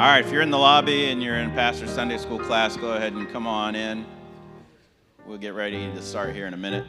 All right, if you're in the lobby and you're in Pastor's Sunday School class, go ahead and come on in. We'll get ready to start here in a minute.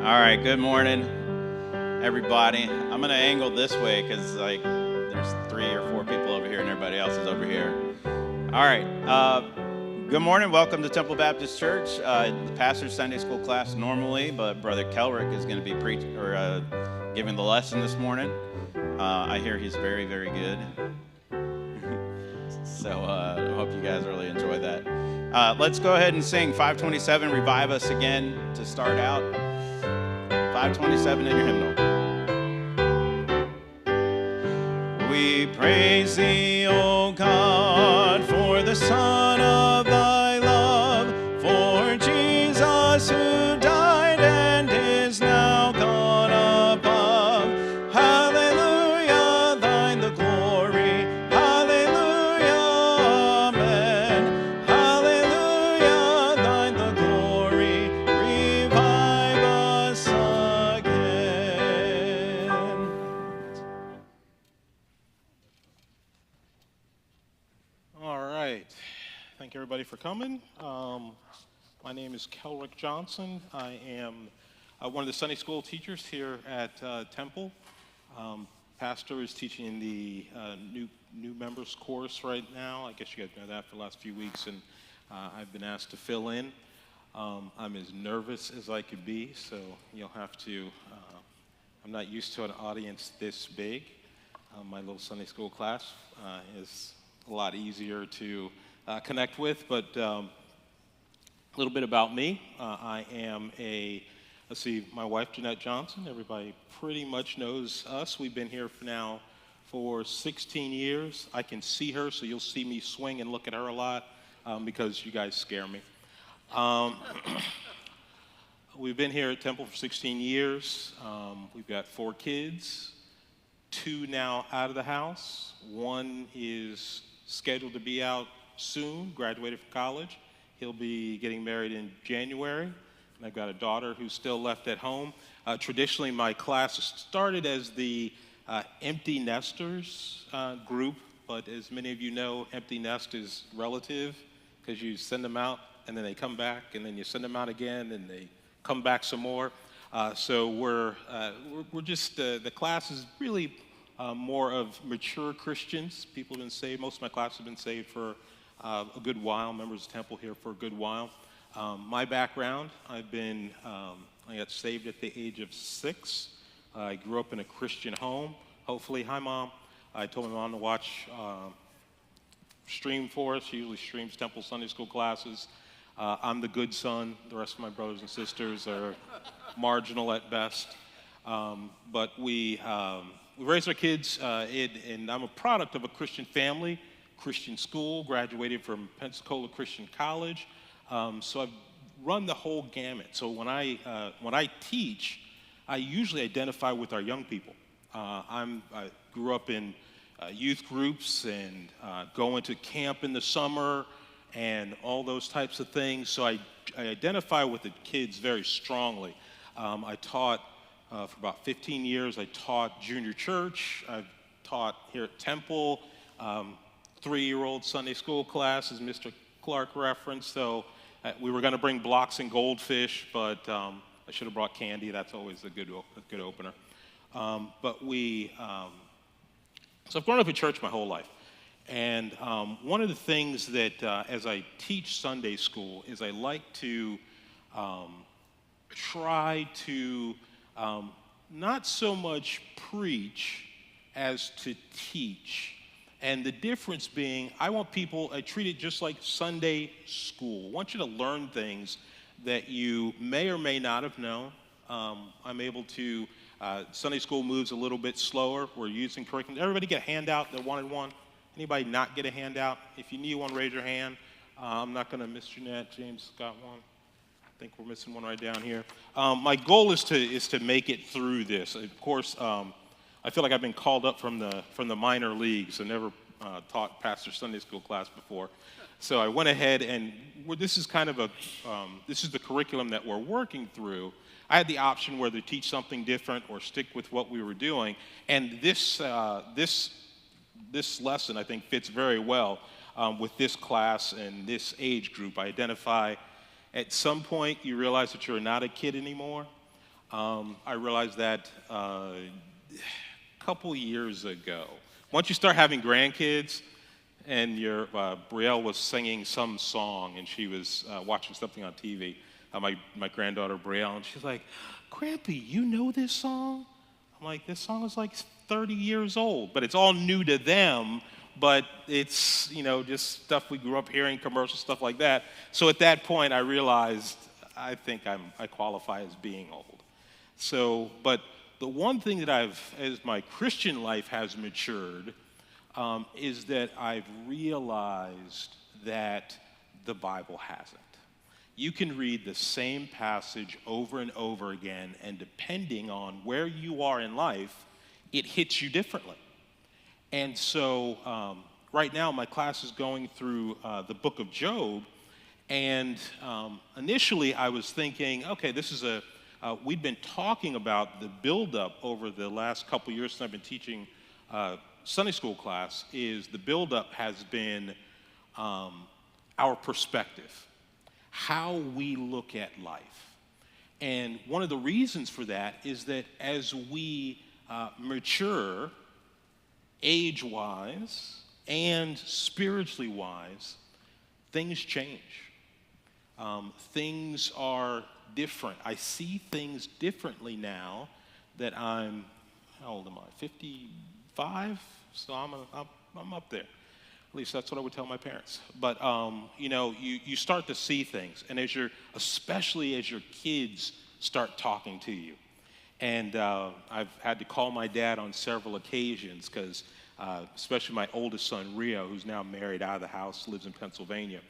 All right, good morning, everybody. I'm going to angle this way because there's 3 or 4 people over here and everybody else is over here. All right, good morning. Welcome to Temple Baptist Church. The Pastor's Sunday School class normally, but Brother Kelrick is going to be giving the lesson this morning. I hear he's very, very good. So I hope you guys really enjoy that. Let's go ahead and sing 527, Revive Us Again to start out. 527 in your hymnal. We praise thee, O God, for the Son of thy love, for Jesus who died and is now gone above. Hallelujah, thine the glory. Hallelujah, amen. Hallelujah, thine the glory. Revive us again. All right. Thank everybody for coming. My name is Kelrick Johnson. I am one of the Sunday school teachers here at Temple. Pastor is teaching in the new members course right now. I guess you guys know that for the last few weeks, and I've been asked to fill in. I'm as nervous as I could be, so you'll have to, I'm not used to an audience this big. My little Sunday school class is a lot easier to connect with, but a little bit about me. I am my wife Jeanette Johnson. Everybody pretty much knows us. We've been here for 16 years. I can see her, so you'll see me swing and look at her a lot because you guys scare me. We've been here at Temple for 16 years. We've got 4 kids, 2 now out of the house. 1 is scheduled to be out soon, graduated from college. He'll be getting married in January. And I've got a daughter who's still left at home. Traditionally, my class started as the empty nesters group, but as many of you know, empty nest is relative because you send them out and then they come back, and then you send them out again and they come back some more. So we're just, the class is really more of mature Christians. People have been saved. Most of my class have been saved for a good while, members of Temple here for a good while. My background, I got saved at the age of 6. I grew up in a Christian home. Hopefully, hi Mom. I told my mom to watch stream for us. She usually streams Temple Sunday School classes. I'm the good son. The rest of my brothers and sisters are marginal at best. But we raised our kids, and I'm a product of a Christian family, Christian school, graduated from Pensacola Christian College. So I've run the whole gamut. So when I teach, I usually identify with our young people. I grew up in youth groups and going to camp in the summer and all those types of things. So I identify with the kids very strongly. I taught for about 15 years. I taught junior church. I've taught here at Temple, 3-year-old Sunday school class, as Mr. Clark referenced. So we were going to bring blocks and goldfish, but I should have brought candy. That's always a good opener. So I've grown up in church my whole life. And one of the things that, as I teach Sunday school, is I like to try to not so much preach as to teach. And the difference being, I want people, I treat it just like Sunday school. I want you to learn things that you may or may not have known. I'm able to, Sunday school moves a little bit slower. We're using curriculum. Everybody get a handout that wanted one? Anybody not get a handout? If you need one, raise your hand. I'm not going to miss Jeanette. James got one. I think we're missing one right down here. My goal is to make it through this. Of course, I feel like I've been called up from the minor leagues. I never taught pastor Sunday school class before, so I went ahead and this is kind of this is the curriculum that we're working through. I had the option whether to teach something different or stick with what we were doing, and this lesson I think fits very well with this class and this age group. I identify at some point you realize that you're not a kid anymore. I realized that couple years ago. Once you start having grandkids, and Brielle was singing some song, and she was watching something on TV, my granddaughter Brielle, and she's like, "Grampy, you know this song?" I'm like, "This song is like 30 years old," but it's all new to them, but it's, just stuff we grew up hearing, commercial stuff like that. So at that point, I realized I think I qualify as being old. So, but the one thing that as my Christian life has matured, is that I've realized that the Bible hasn't. You can read the same passage over and over again, and depending on where you are in life, it hits you differently. And so right now my class is going through the book of Job, and initially I was thinking, okay, this is we've been talking about the buildup over the last couple years since I've been teaching Sunday school class. The buildup has been our perspective, how we look at life. And one of the reasons for that is that as we mature, age-wise and spiritually wise, things change. Things are different. I see things differently now that I'm, how old am I? 55? So I'm up there. At least that's what I would tell my parents. But you start to see things, and especially as your kids start talking to you. And I've had to call my dad on several occasions because, especially my oldest son Rio, who's now married, out of the house, lives in Pennsylvania.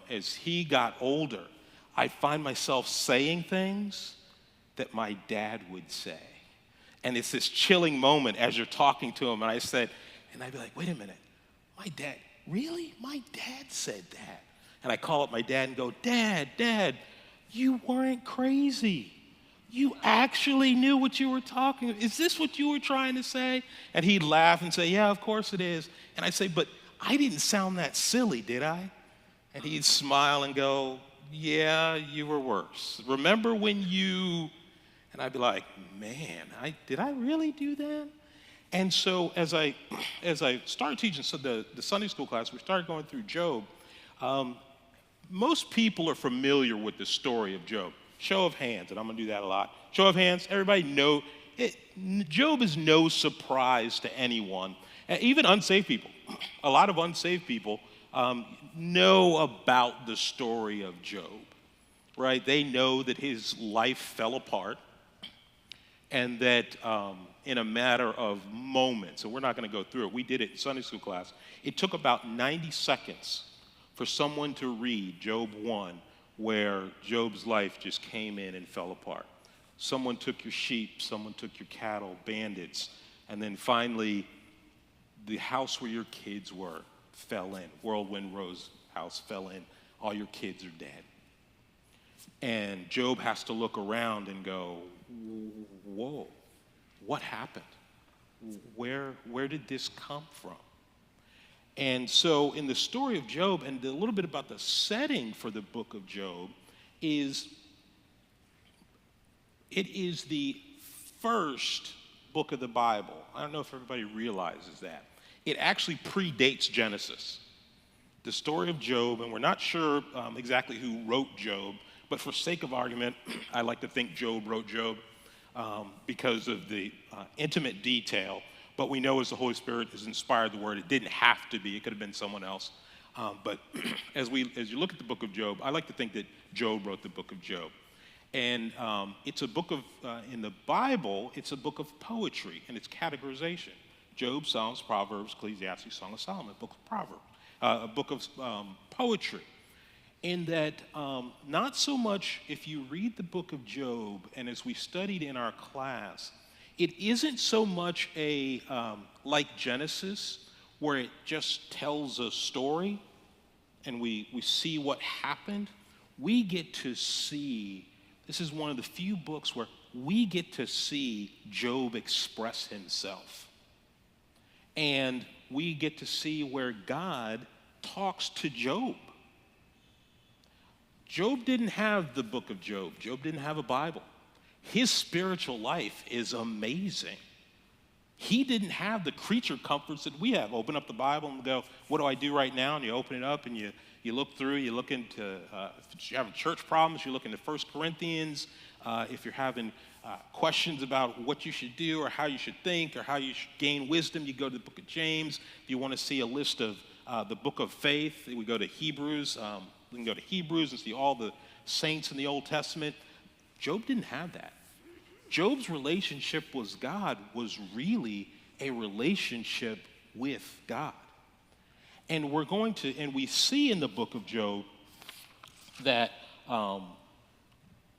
As he got older, I find myself saying things that my dad would say. And it's this chilling moment as you're talking to him, and I'd be like, wait a minute, my dad, really? My dad said that. And I call up my dad and go, Dad, you weren't crazy. You actually knew what you were talking about. Is this what you were trying to say? And he'd laugh and say, yeah, of course it is. And I'd say, but I didn't sound that silly, did I? And he'd smile and go, yeah, you were worse. Remember when you, and I'd be like, man, did I really do that? And so as I started teaching the Sunday school class, we started going through Job. Most people are familiar with the story of Job. Show of hands, and I'm going to do that a lot. Show of hands, everybody know it. Job is no surprise to anyone, even unsaved people. A lot of unsaved people know about the story of Job, right? They know that his life fell apart, and that in a matter of moments, and we're not going to go through it. We did it in Sunday school class. It took about 90 seconds for someone to read Job 1, where Job's life just came in and fell apart. Someone took your sheep, someone took your cattle, bandits, and then finally the house where your kids were fell in. Whirlwind Rose house fell in. All your kids are dead. And Job has to look around and go, whoa, what happened? Where did this come from? And so in the story of Job, and a little bit about the setting for the book of Job, it is the first book of the Bible. I don't know if everybody realizes that. It actually predates Genesis. The story of Job, and we're not sure exactly who wrote Job, but for sake of argument, I like to think Job wrote Job because of the intimate detail. But we know as the Holy Spirit has inspired the word, it didn't have to be. It could have been someone else. But as you look at the book of Job, I like to think that Job wrote the book of Job. And it's a book of, in the Bible, it's a book of poetry and its categorization. Job, Psalms, Proverbs, Ecclesiastes, Song of Solomon, book of Proverbs, a book of poetry. In that, not so much if you read the book of Job, and as we studied in our class, it isn't so much like Genesis, where it just tells a story and we see what happened. We get to see, this is one of the few books where we get to see Job express himself. And we get to see where God talks to Job. Job didn't have the book of Job. Job didn't have a Bible. His spiritual life is amazing. He didn't have the creature comforts that we have. Open up the Bible and go, what do I do right now? And you open it up and you look through, you look into, if you're having church problems, you look into 1 Corinthians. If you're having questions about what you should do or how you should think or how you should gain wisdom, you go to the book of James. If you want to see a list of the book of faith, we go to Hebrews. We can go to Hebrews and see all the saints in the Old Testament. Job didn't have that. Job's relationship with God was really a relationship with God. And we see in the book of Job that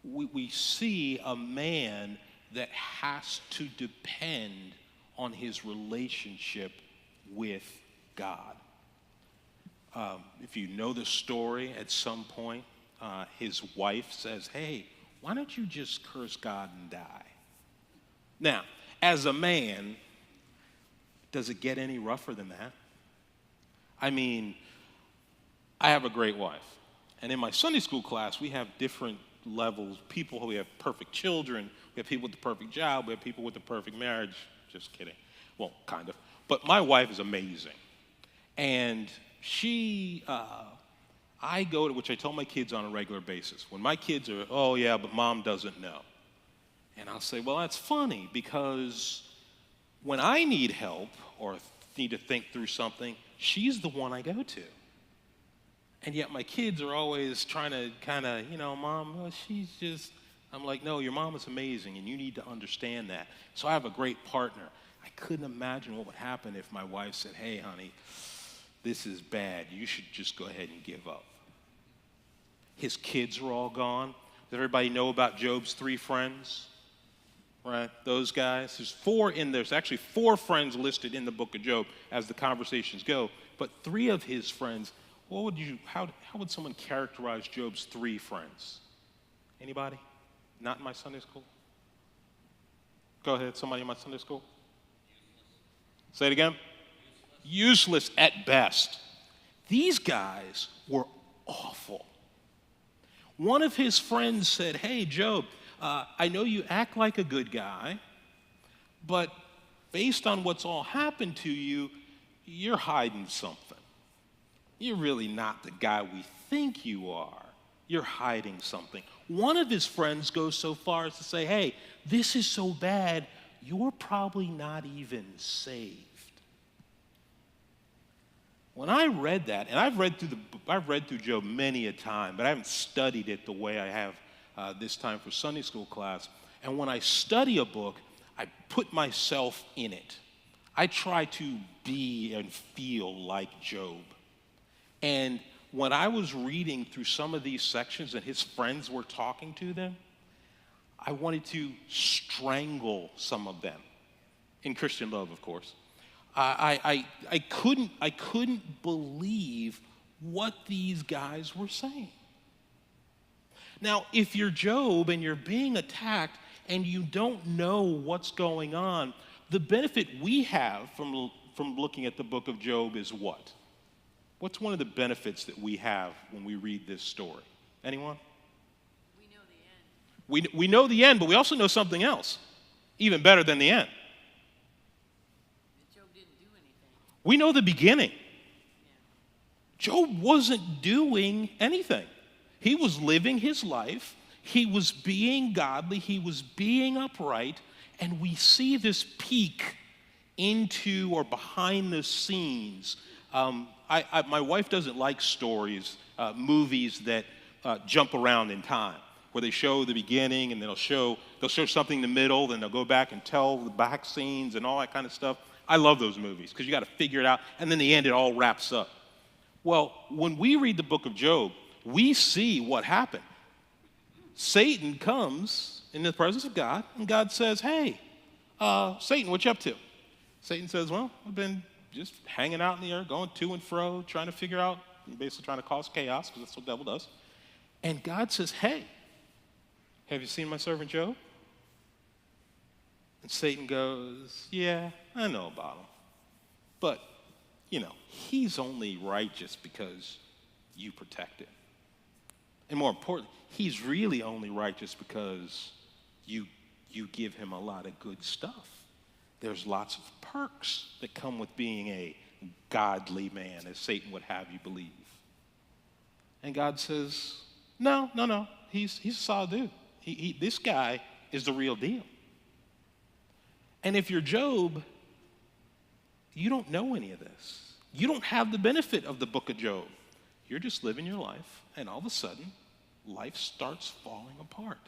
we see a man that has to depend on his relationship with God. If you know the story, at some point, his wife says, hey, why don't you just curse God and die? Now, as a man, does it get any rougher than that? I mean, I have a great wife. And in my Sunday school class, we have different levels. People who have perfect children. We have people with the perfect job. We have people with the perfect marriage. Just kidding. Well, kind of. But my wife is amazing. And I go to, which I tell my kids on a regular basis. When my kids are, oh yeah, but mom doesn't know. And I'll say, well, that's funny because when I need help or need to think through something, she's the one I go to. And yet my kids are always trying to kind of, mom, well, she's just, I'm like, no, your mom is amazing and you need to understand that. So I have a great partner. I couldn't imagine what would happen if my wife said, hey, honey, this is bad. You should just go ahead and give up. His kids are all gone. Does everybody know about Job's 3 friends? Right, those guys. There's actually 4 friends listed in the book of Job as the conversations go. But 3 of his friends, how would someone characterize Job's 3 friends? Anybody? Not in my Sunday school? Go ahead, somebody in my Sunday school. Useless. Say it again. Useless at best. These guys were awful. One of his friends said, hey, Job, I know you act like a good guy, but based on what's all happened to you, you're hiding something. You're really not the guy we think you are. You're hiding something. One of his friends goes so far as to say, hey, this is so bad, you're probably not even saved. When I read that, and I've read through Job many a time, but I haven't studied it the way I have this time for Sunday school class. And when I study a book, I put myself in it. I try to be and feel like Job. And when I was reading through some of these sections and his friends were talking to them, I wanted to strangle some of them. In Christian love, of course. I couldn't believe what these guys were saying. Now, if you're Job and you're being attacked and you don't know what's going on, the benefit we have from looking at the book of Job is what? What's one of the benefits that we have when we read this story? Anyone? We know the end. We know the end, but we also know something else, even better than the end. That Job didn't do anything. We know the beginning. Yeah. Job wasn't doing anything. He was living his life. He was being godly. He was being upright. And we see this peak into or behind the scenes. My wife doesn't like stories, movies that jump around in time, where they show the beginning and then they'll show something in the middle, then they'll go back and tell the back scenes and all that kind of stuff. I love those movies because you got to figure it out, and then in the end it all wraps up. Well, when we read the book of Job, we see what happened. Satan comes in the presence of God, and God says, hey, Satan, what you up to? Satan says, well, I've been just hanging out in the air, going to and fro, trying to figure out, basically trying to cause chaos, because that's what the devil does. And God says, hey, have you seen my servant Job? And Satan goes, yeah, I know about him. But, he's only righteous because you protect him. And more importantly, he's really only righteous because you give him a lot of good stuff. There's lots of perks that come with being a godly man, as Satan would have you believe. And God says, no, he's a solid dude. This guy is the real deal. And if you're Job, you don't know any of this. You don't have the benefit of the book of Job. You're just living your life, and all of a sudden, life starts falling apart.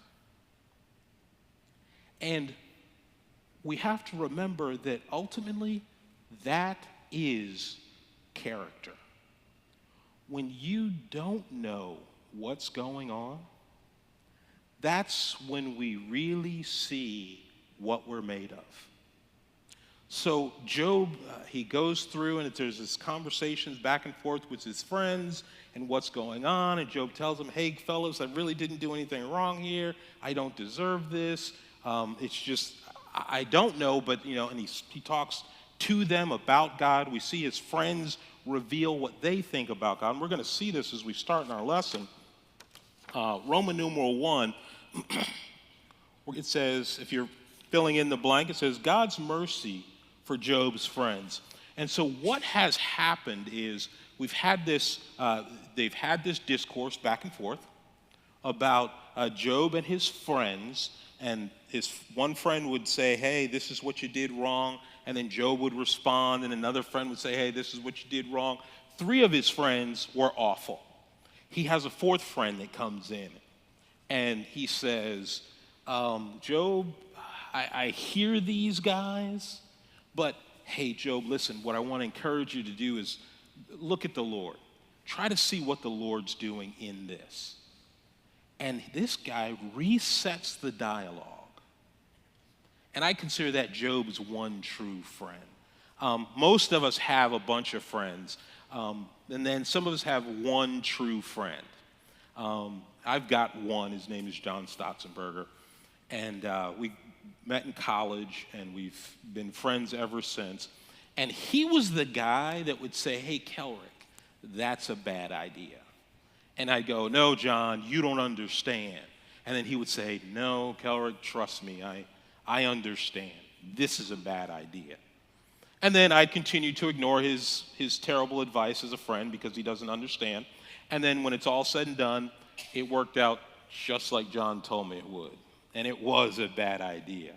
And we have to remember that ultimately, that is character. When you don't know what's going on, that's when we really see what we're made of. So Job, he goes through, and there's this conversations back and forth with his friends and what's going on, and Job tells them, hey, fellas, I really didn't do anything wrong here. I don't deserve this. It's just, I don't know, but, and he talks to them about God. We see his friends reveal what they think about God, and we're going to see this as we start in our lesson. Roman numeral 1, it says, if you're filling in the blank, it says, God's mercy for Job's friends. And so what has happened is they've had this discourse back and forth about Job and his friends, and his one friend would say, hey, this is what you did wrong, and then Job would respond, and another friend would say, hey, this is what you did wrong. 3 of his friends were awful. He has a 4th friend that comes in, and he says, Job, I hear these guys, but hey, Job, listen, what I want to encourage you to do is look at the Lord. Try to see what the Lord's doing in this. And this guy resets the dialogue. And I consider that Job's one true friend. Most of us have a bunch of friends, and then some of us have one true friend. I've got one. His name is John Stotzenberger. And we met in college, and we've been friends ever since. And he was the guy that would say, hey, Kelrick, that's a bad idea. And I'd go, no, John, you don't understand. And then he would say, no, Kelrick, trust me, I understand. This is a bad idea. And then I'd continue to ignore his terrible advice as a friend because he doesn't understand. And then when it's all said and done, it worked out just like John told me it would. And it was a bad idea.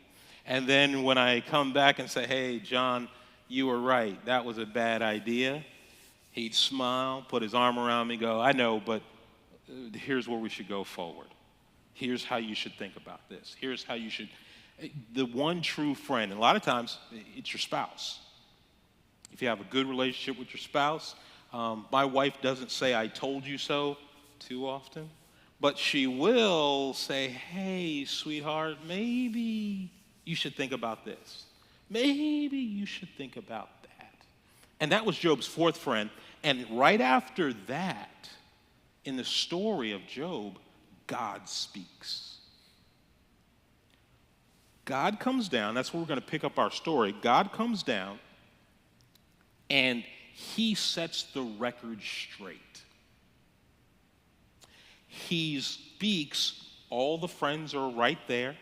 And then when I come back and say, hey, John, you were right, that was a bad idea, he'd smile, put his arm around me, go, I know, but here's where we should go forward. Here's how you should think about this. Here's how you should. The one true friend, and a lot of times it's your spouse. If you have a good relationship with your spouse, my wife doesn't say, I told you so too often. But she will say, hey, sweetheart, maybe you should think about this. Maybe you should think about that. And that was Job's 4th friend. And right after that, in the story of Job, God speaks. God comes down. That's where we're going to pick up our story. God comes down, and he sets the record straight. He speaks, all the friends are right there.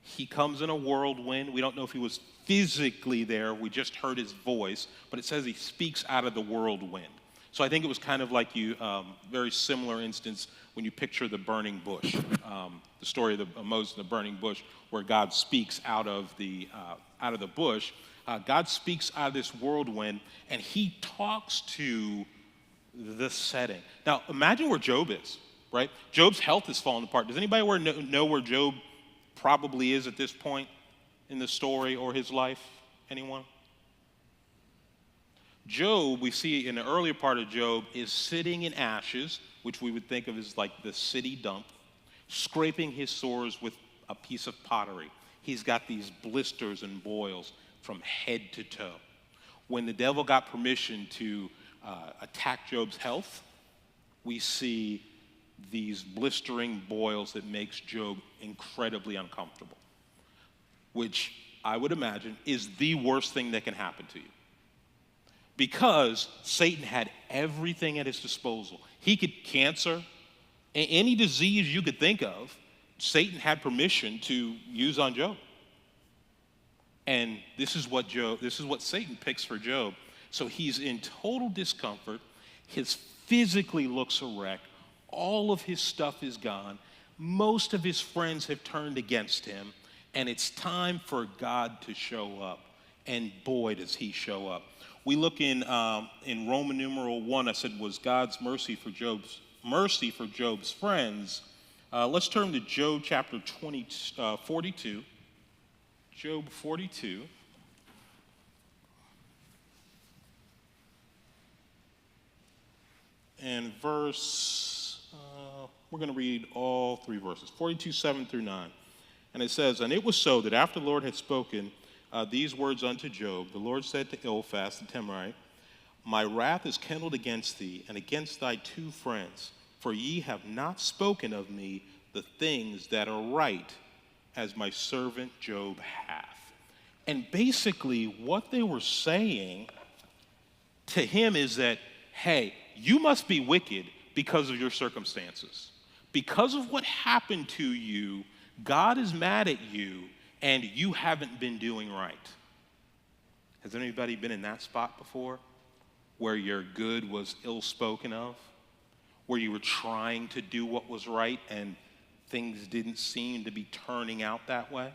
He comes in a whirlwind. We don't know if he was physically there. We just heard his voice, but it says he speaks out of the whirlwind. So I think it was kind of like very similar instance when you picture the burning bush, the story of Moses and the burning bush, where God speaks out of the bush. God speaks out of this whirlwind, and he talks to the setting. Now, imagine where Job is, right? Job's health is falling apart. Does anybody know where Job probably is at this point in the story or his life? Anyone? Job, we see in the earlier part of Job, is sitting in ashes, which we would think of as like the city dump, scraping his sores with a piece of pottery. He's got these blisters and boils from head to toe. When the devil got permission to attack Job's health, we see these blistering boils that makes Job incredibly uncomfortable, which I would imagine is the worst thing that can happen to you. Because Satan had everything at his disposal. He could cancer, any disease you could think of, Satan had permission to use on Job. And this is what Satan picks for Job. So he's in total discomfort. His physically looks a wreck. All of his stuff is gone. Most of his friends have turned against him. And it's time for God to show up. And boy, does he show up. We look in Roman numeral 1, I said, was God's mercy for Job's friends. Let's turn to Job chapter 42. Job 42. And verse, we're going to read all three verses, 42, 7 through 9. And it says, and it was so that after the Lord had spoken these words unto Job, the Lord said to Eliphaz the Temanite, my wrath is kindled against thee and against thy two friends, for ye have not spoken of me the things that are right, as my servant Job hath. And basically what they were saying to him is that, hey, you must be wicked because of your circumstances. Because of what happened to you, God is mad at you, and you haven't been doing right. Has anybody been in that spot before? Where your good was ill spoken of? Where you were trying to do what was right and things didn't seem to be turning out that way?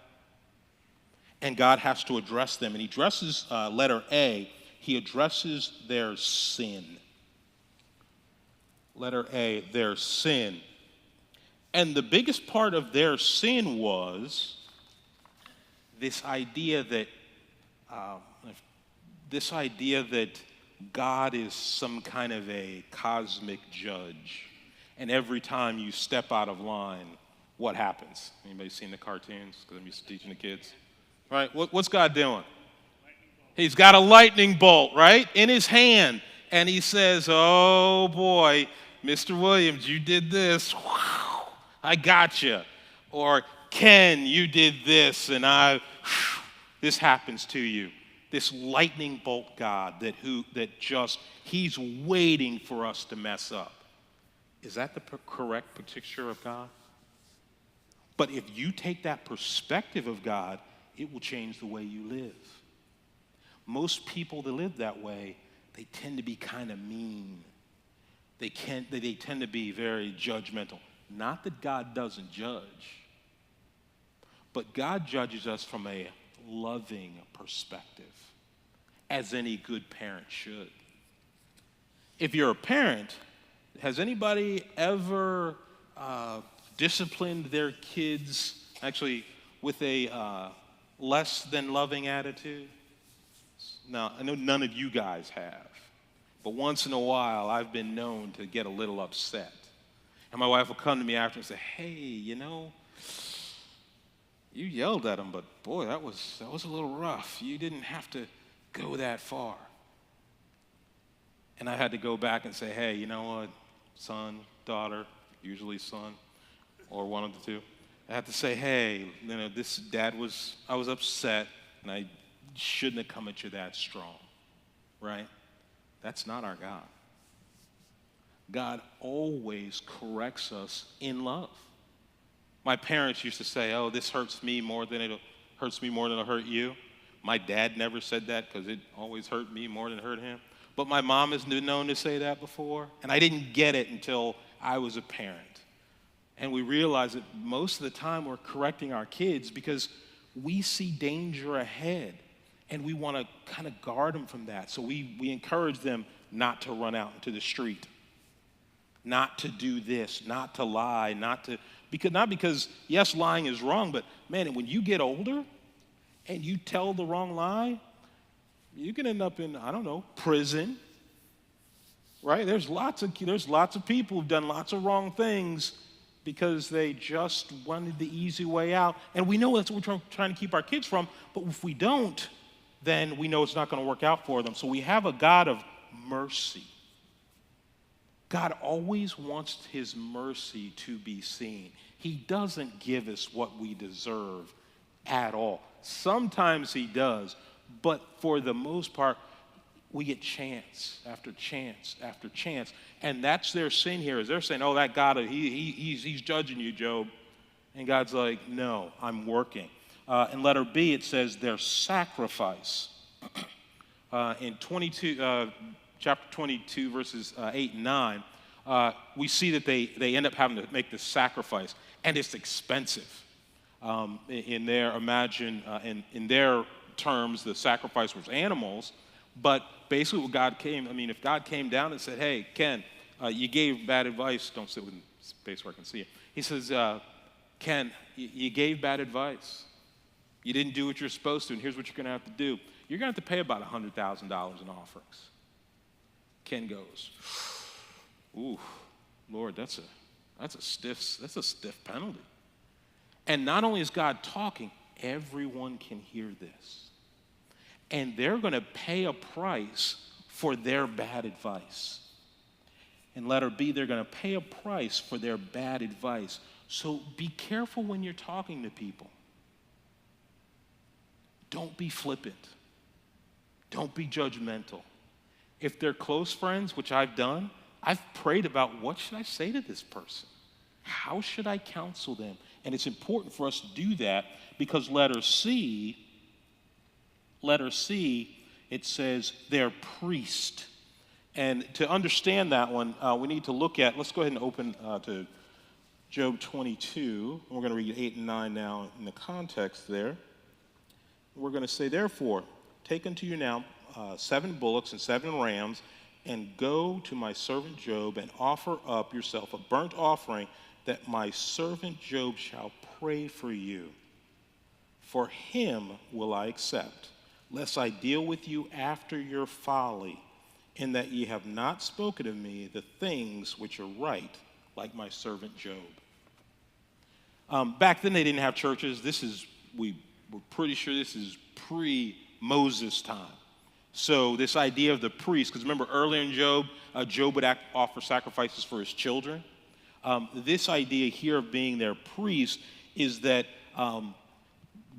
And God has to address them. And he addresses, letter A, he addresses their sin. Letter A, their sin. And the biggest part of their sin was this idea that God is some kind of a cosmic judge, and every time you step out of line, what happens? Anybody seen the cartoons? Because I'm used to teaching the kids. Right? What's God doing? He's got a lightning bolt, right, in his hand, and he says, "Oh boy, Mr. Williams, you did this. Wow, I got you." Or Ken, you did this, and this happens to you. This lightning bolt God he's waiting for us to mess up. Is that the correct picture of God? But if you take that perspective of God, it will change the way you live. Most people that live that way, they tend to be kind of mean. They tend to be very judgmental. Not that God doesn't judge, but God judges us from a loving perspective, as any good parent should. If you're a parent, has anybody ever disciplined their kids actually with a less than loving attitude? Now, I know none of you guys have, but once in a while I've been known to get a little upset. And my wife will come to me after and say, "Hey, you yelled at him, but boy, that was a little rough. You didn't have to go that far." And I had to go back and say, "Hey, you know what, son, daughter," usually son, or one of the two. I had to say, "Hey, I was upset, and I shouldn't have come at you that strong," right? That's not our God. God always corrects us in love. My parents used to say, "Oh, this hurts me more than it'll hurt you." My dad never said that because it always hurt me more than it hurt him. But my mom has been known to say that before, and I didn't get it until I was a parent. And we realize that most of the time we're correcting our kids because we see danger ahead. And we want to kind of guard them from that. So we encourage them not to run out into the street, not to do this, not to lie, not because, yes, lying is wrong, but man, when you get older and you tell the wrong lie, you can end up in, I don't know, prison, right? There's lots of people who've done lots of wrong things because they just wanted the easy way out. And we know that's what we're trying to keep our kids from, but if we don't, then we know it's not going to work out for them. So we have a God of mercy. God always wants his mercy to be seen. He doesn't give us what we deserve at all. Sometimes he does, but for the most part, we get chance after chance after chance. And that's their sin here, is they're saying, oh, that God, he's judging you, Job. And God's like, no, I'm working. In letter B, it says their sacrifice. In chapter 22, verses 8 and 9, we see that they end up having to make this sacrifice, and it's expensive. In their terms, the sacrifice was animals, but basically if God came down and said, hey, Ken, you gave bad advice, don't sit with space where I can see it. He says, Ken, you gave bad advice. You didn't do what you're supposed to, and here's what you're going to have to do. You're going to have to pay about $100,000 in offerings. Ken goes, ooh, Lord, that's a stiff penalty. And not only is God talking, everyone can hear this. And they're going to pay a price for their bad advice. In letter B, they're going to pay a price for their bad advice. So be careful when you're talking to people. Don't be flippant. Don't be judgmental. If they're close friends, which I've done, I've prayed about what should I say to this person? How should I counsel them? And it's important for us to do that because letter C, it says they're priest. And to understand that one, we need to look at, let's go ahead and open to Job 22. We're going to read 8 and 9 now in the context there. We're going to say, therefore, take unto you now 7 bullocks and 7 rams, and go to my servant Job and offer up yourself a burnt offering, that my servant Job shall pray for you. For him will I accept, lest I deal with you after your folly, in that ye have not spoken of me the things which are right, like my servant Job. Back then they didn't have churches. We're pretty sure this is pre-Moses time. So this idea of the priest, because remember earlier in Job, Job would offer sacrifices for his children. This idea here of being their priest is that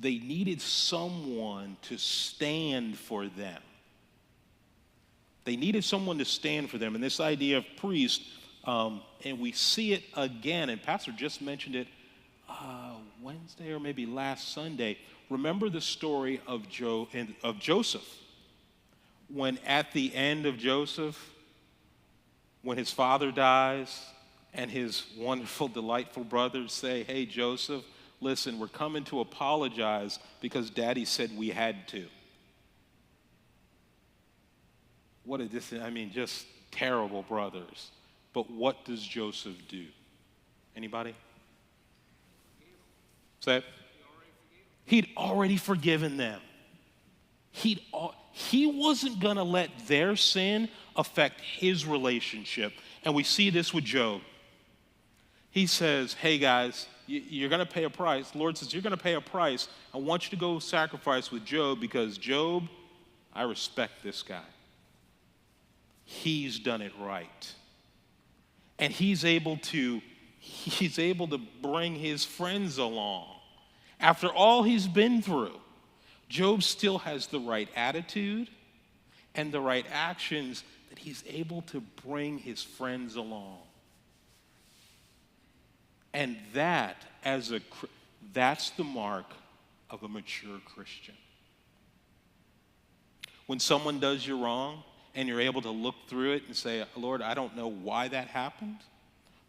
they needed someone to stand for them. They needed someone to stand for them. And this idea of priest, and we see it again, and Pastor just mentioned it Wednesday or maybe last Sunday. Remember the story of Joseph. When at the end of Joseph, when his father dies and his wonderful, delightful brothers say, hey, Joseph, listen, we're coming to apologize because Daddy said we had to. Just terrible brothers. But what does Joseph do? Anybody? Say it. He'd already forgiven them. He wasn't going to let their sin affect his relationship. And we see this with Job. He says, hey guys, you're going to pay a price. The Lord says, you're going to pay a price. I want you to go sacrifice with Job because Job, I respect this guy. He's done it right. And he's able to bring his friends along. After all he's been through, Job still has the right attitude and the right actions that he's able to bring his friends along. And that's the mark of a mature Christian. When someone does you wrong and you're able to look through it and say, Lord, I don't know why that happened,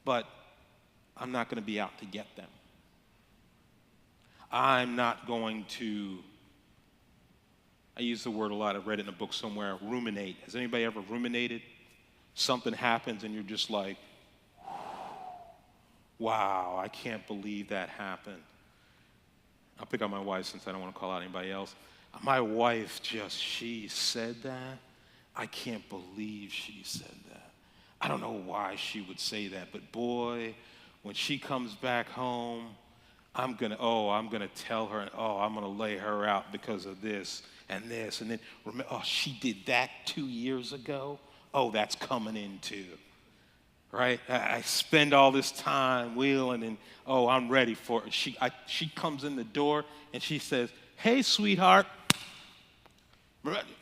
but I'm not going to be out to get them. I use the word a lot. I read it in a book somewhere, ruminate. Has anybody ever ruminated? Something happens and you're just like, wow, I can't believe that happened. I'll pick on my wife since I don't want to call out anybody else. My wife she said that. I can't believe she said that. I don't know why she would say that, but boy, when she comes back home, I'm gonna tell her, I'm gonna lay her out because of this, and then remember, she did that 2 years ago. Oh, that's coming in too. Right? I spend all this time wheeling and, I'm ready for it. She comes in the door and she says, hey, sweetheart.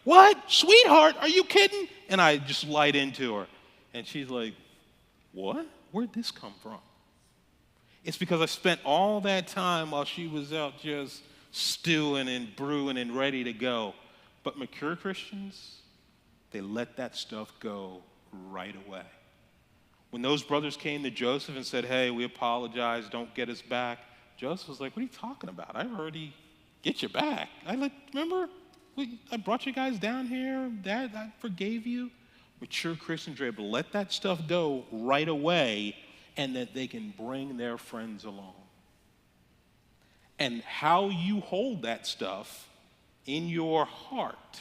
What? Sweetheart? Are you kidding? And I just light into her. And she's like, what? Where'd this come from? It's because I spent all that time while she was out just stewing and brewing and ready to go. But mature Christians, they let that stuff go right away. When those brothers came to Joseph and said, hey, we apologize, don't get us back, Joseph was like, what are you talking about? I already get you back. Remember? I brought you guys down here. Dad, I forgave you. Mature Christians are able to let that stuff go right away and that they can bring their friends along. And how you hold that stuff in your heart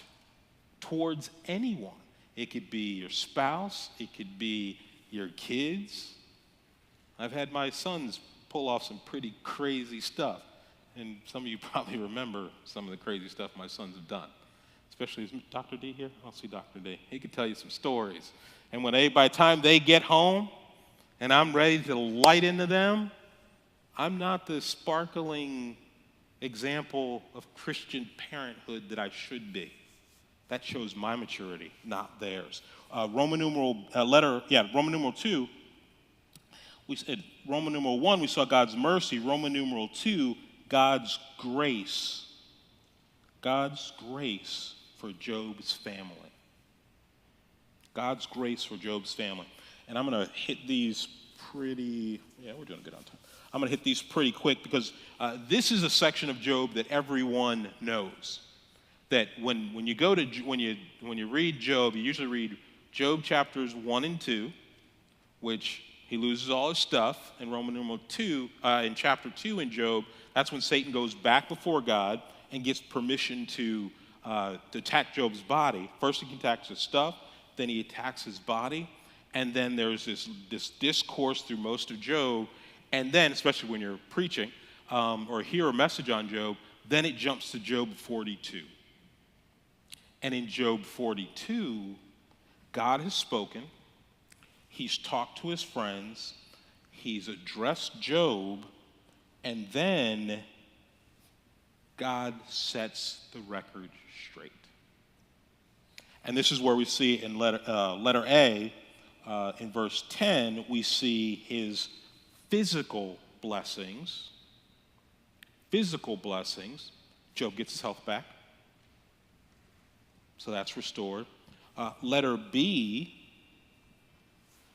towards anyone. It could be your spouse. It could be your kids. I've had my sons pull off some pretty crazy stuff. And some of you probably remember some of the crazy stuff my sons have done. Especially, is Dr. D here? I don't see Dr. D. He could tell you some stories. And by the time they get home and I'm ready to light into them, I'm not the sparkling example of Christian parenthood that I should be. That shows my maturity, not theirs. Roman numeral 2, we said Roman numeral 1, we saw God's mercy. Roman numeral 2, God's grace. God's grace for Job's family. God's grace for Job's family. And I'm going to hit these we're doing good on time. I'm going to hit these pretty quick because this is a section of Job that everyone knows. That when you read Job, you usually read Job chapters 1 and 2, which he loses all his stuff. In Roman numeral 2, in chapter 2 in Job, that's when Satan goes back before God and gets permission to attack Job's body. First he attacks his stuff, then he attacks his body, and then there's this discourse through most of Job, and then, especially when you're preaching or hear a message on Job, then it jumps to Job 42. And in Job 42, God has spoken, he's talked to his friends, he's addressed Job, and then God sets the record straight. And this is where we see in letter A, in verse 10, we see his physical blessings. Physical blessings. Job gets his health back. So that's restored. Letter B,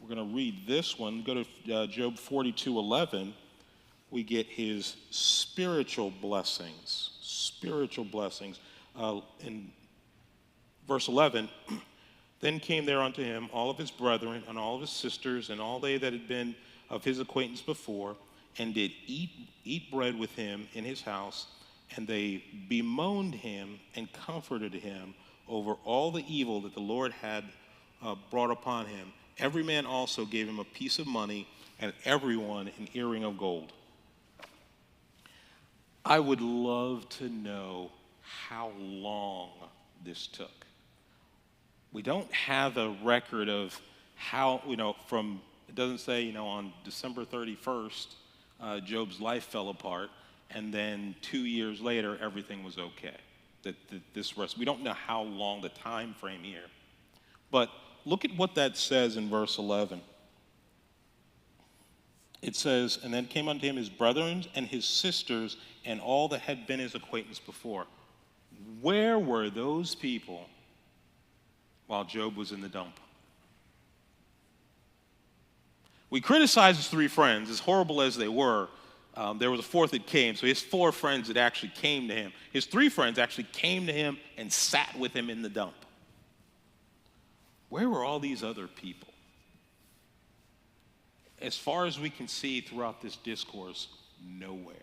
we're going to read this one. Go to Job 42:11. We get his spiritual blessings. Spiritual blessings. In verse 11, then came there unto him all of his brethren and all of his sisters and all they that had been of his acquaintance before, and did eat bread with him in his house, and they bemoaned him and comforted him over all the evil that the Lord had brought upon him. Every man also gave him a piece of money, and everyone an earring of gold. I would love to know how long this took. We don't have a record of how, it doesn't say, on December 31st, Job's life fell apart, and then 2 years later, everything was okay. We don't know how long the time frame here. But look at what that says in verse 11. It says, and then came unto him his brethren and his sisters and all that had been his acquaintance before. Where were those people while Job was in the dump? We criticize his three friends, as horrible as they were. There was a fourth that came. So his 4 friends that actually came to him. His 3 friends actually came to him and sat with him in the dump. Where were all these other people? As far as we can see throughout this discourse, nowhere.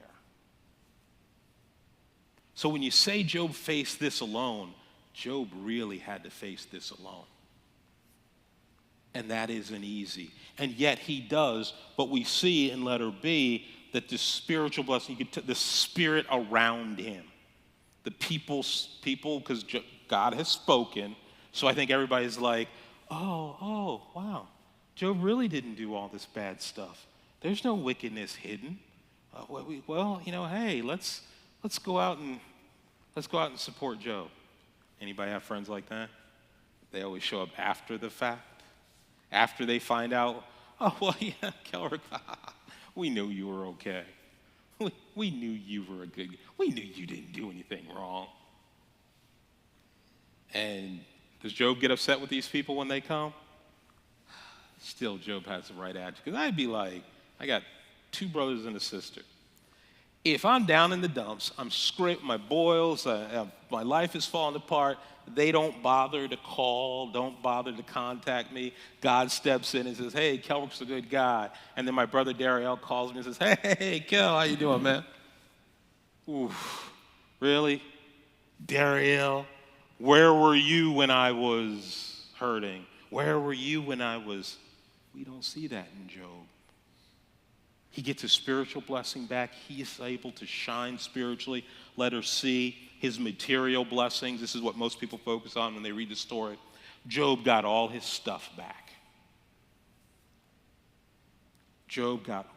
So when you say Job faced this alone, Job really had to face this alone. And that isn't easy. And yet he does, but we see in letter B that the spiritual blessing, the spirit around him, the people, because God has spoken. So I think everybody's like, oh, wow. Job really didn't do all this bad stuff. There's no wickedness hidden. Hey, let's go out and support Job. Anybody have friends like that? They always show up after the fact, after they find out. Oh well, yeah, Kellerick, we knew you were okay. We knew you were a good. We knew you didn't do anything wrong. And does Job get upset with these people when they come? Still, Job has the right attitude. Because I'd be like, I got 2 brothers and a sister. If I'm down in the dumps, I'm scraping my boils, my life is falling apart, they don't bother to call, don't bother to contact me. God steps in and says, hey, Kellerick's a good guy. And then my brother Dariel calls me and says, hey, Kel, how you doing, man? Oof, really? Dariel, where were you when I was hurting? Where were you when I was... We don't see that in Job. He gets his spiritual blessing back. He is able to shine spiritually. Letter C, his material blessings. This is what most people focus on when they read the story. Job got all his stuff back.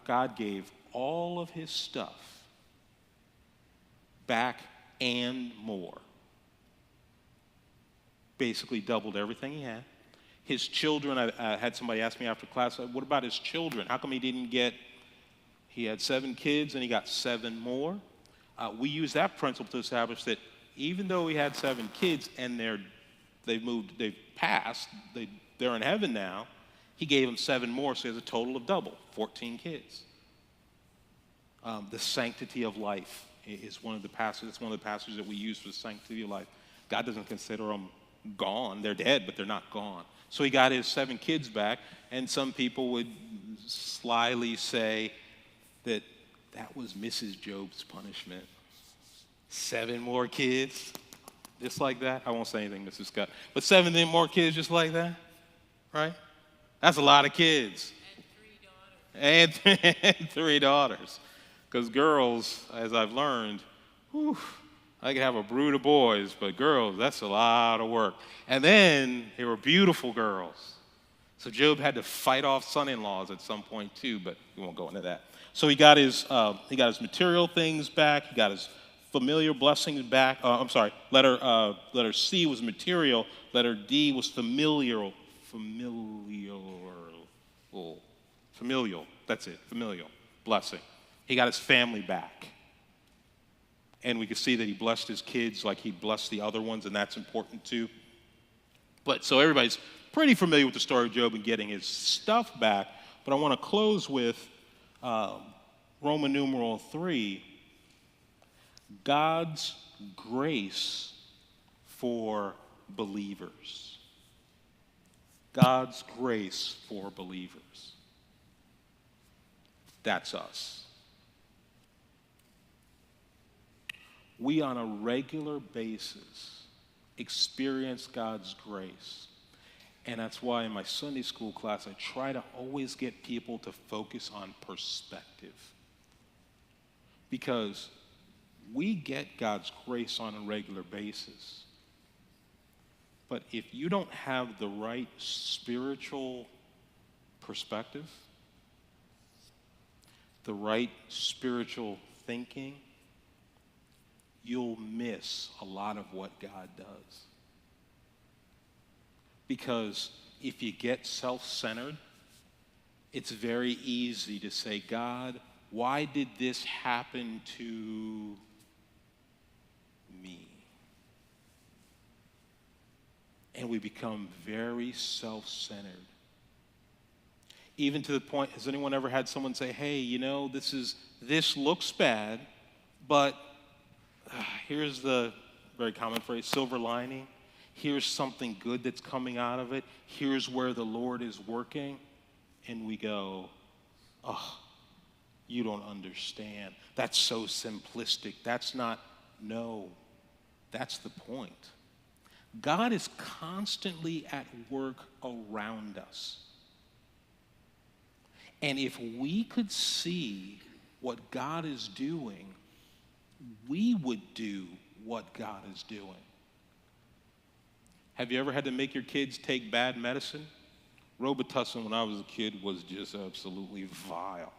God gave all of his stuff back and more. Basically doubled everything he had. His children, I had somebody ask me after class, what about his children? How come he had 7 kids and he got 7 more? We use that principle to establish that even though he had 7 kids and they've passed, they're in heaven now, he gave them 7 more, so he has a total of double, 14 kids. The sanctity of life is one of the passages. It's one of the passages that we use for the sanctity of life. God doesn't consider them gone. They're dead, but they're not gone. So he got his 7 kids back, and some people would slyly say that was Mrs. Job's punishment. 7 more kids, just like that. I won't say anything, Mrs. Scott. But 7 more kids just like that, right? That's a lot of kids. And 3 daughters. And 3 daughters. Because girls, as I've learned, I could have a brood of boys, but girls, that's a lot of work. And then they were beautiful girls. So Job had to fight off son-in-laws at some point too, but we won't go into that. So he got his material things back. He got his familiar blessings back. Letter C was material. Letter D was familial. Familial. That's it. Familial blessing. He got his family back. And we could see that he blessed his kids like he blessed the other ones, and that's important too. But so everybody's pretty familiar with the story of Job and getting his stuff back. But I want to close with Roman numeral 3, God's grace for believers. God's grace for believers. That's us. We on a regular basis experience God's grace. And that's why in my Sunday school class, I try to always get people to focus on perspective. Because we get God's grace on a regular basis. But if you don't have the right spiritual perspective, the right spiritual thinking, you'll miss a lot of what God does. Because if you get self-centered, it's very easy to say, God, why did this happen to me? And we become very self-centered. Even to the point, has anyone ever had someone say, hey, this looks bad, but here's the very common phrase, silver lining. Here's something good that's coming out of it. Here's where the Lord is working. And we go, oh, you don't understand. That's so simplistic. No, that's the point. God is constantly at work around us. And if we could see what God is doing, we would do what God is doing. Have you ever had to make your kids take bad medicine? Robitussin, when I was a kid, was just absolutely vile.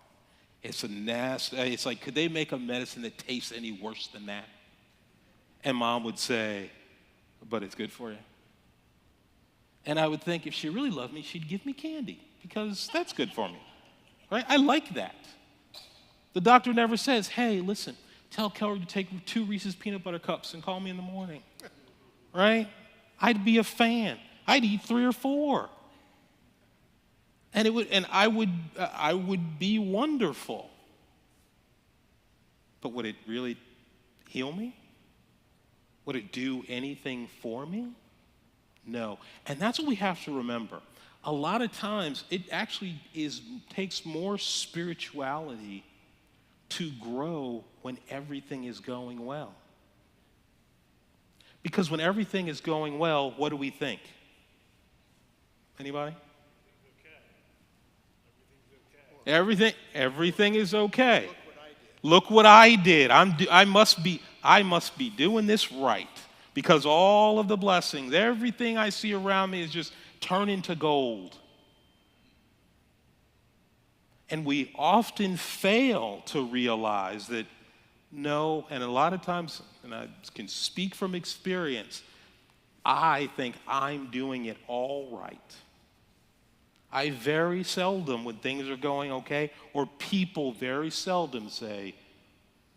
It's like, could they make a medicine that tastes any worse than that? And Mom would say, but it's good for you. And I would think if she really loved me, she'd give me candy because that's good for me. Right? I like that. The doctor never says, hey, listen, tell Kelly to take 2 Reese's peanut butter cups and call me in the morning. Right? I'd be a fan. I'd eat 3 or 4. And I would be wonderful. But would it really heal me? Would it do anything for me? No. And that's what we have to remember. A lot of times, it actually takes more spirituality to grow when everything is going well. Because when everything is going well, what do we think? Anybody? Everything is okay. Look what I did. I must be doing this right because all of the blessings, everything I see around me is just turning to gold. And we often fail to realize that no, and a lot of times, and I can speak from experience, I think I'm doing it all right. I very seldom, when things are going okay, or people very seldom say,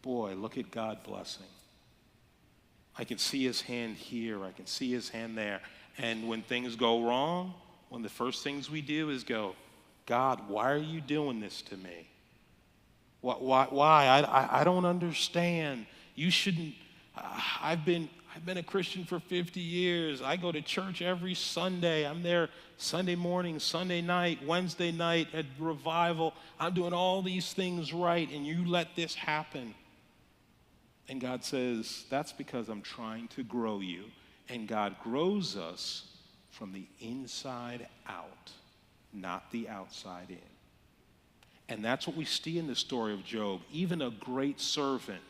boy, look at God blessing. I can see his hand here. I can see his hand there. And when things go wrong, one of the first things we do is go, God, why are you doing this to me? Why? I don't understand. You shouldn't. I've been a Christian for 50 years. I go to church every Sunday. I'm there Sunday morning, Sunday night, Wednesday night at revival. I'm doing all these things right, and you let this happen. And God says, that's because I'm trying to grow you. And God grows us from the inside out, not the outside in. And that's what we see in the story of Job. Even a great servant,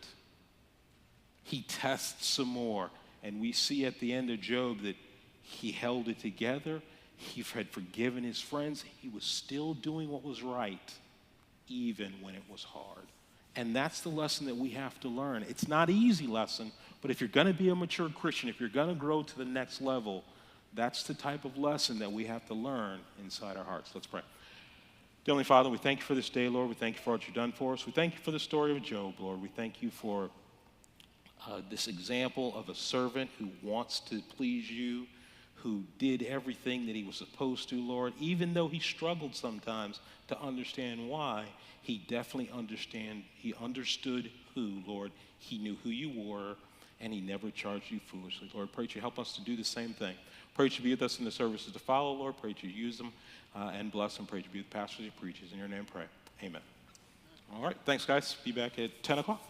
he tests some more. And we see at the end of Job that he held it together. He had forgiven his friends. He was still doing what was right, even when it was hard. And that's the lesson that we have to learn. It's not an easy lesson, but if you're going to be a mature Christian, if you're going to grow to the next level, that's the type of lesson that we have to learn inside our hearts. Let's pray. Dear Heavenly Father, we thank you for this day, Lord. We thank you for what you've done for us. We thank you for the story of Job, Lord. We thank you for this example of a servant who wants to please you, who did everything that he was supposed to, Lord. Even though he struggled sometimes to understand why, he definitely understood who, Lord. He knew who you were, and he never charged you foolishly. Lord, pray that you help us to do the same thing. Pray that you be with us in the services to follow, Lord. Pray that you use them and bless them. Pray that you be with pastors and preachers. In your name, pray. Amen. All right. Thanks, guys. Be back at 10 o'clock.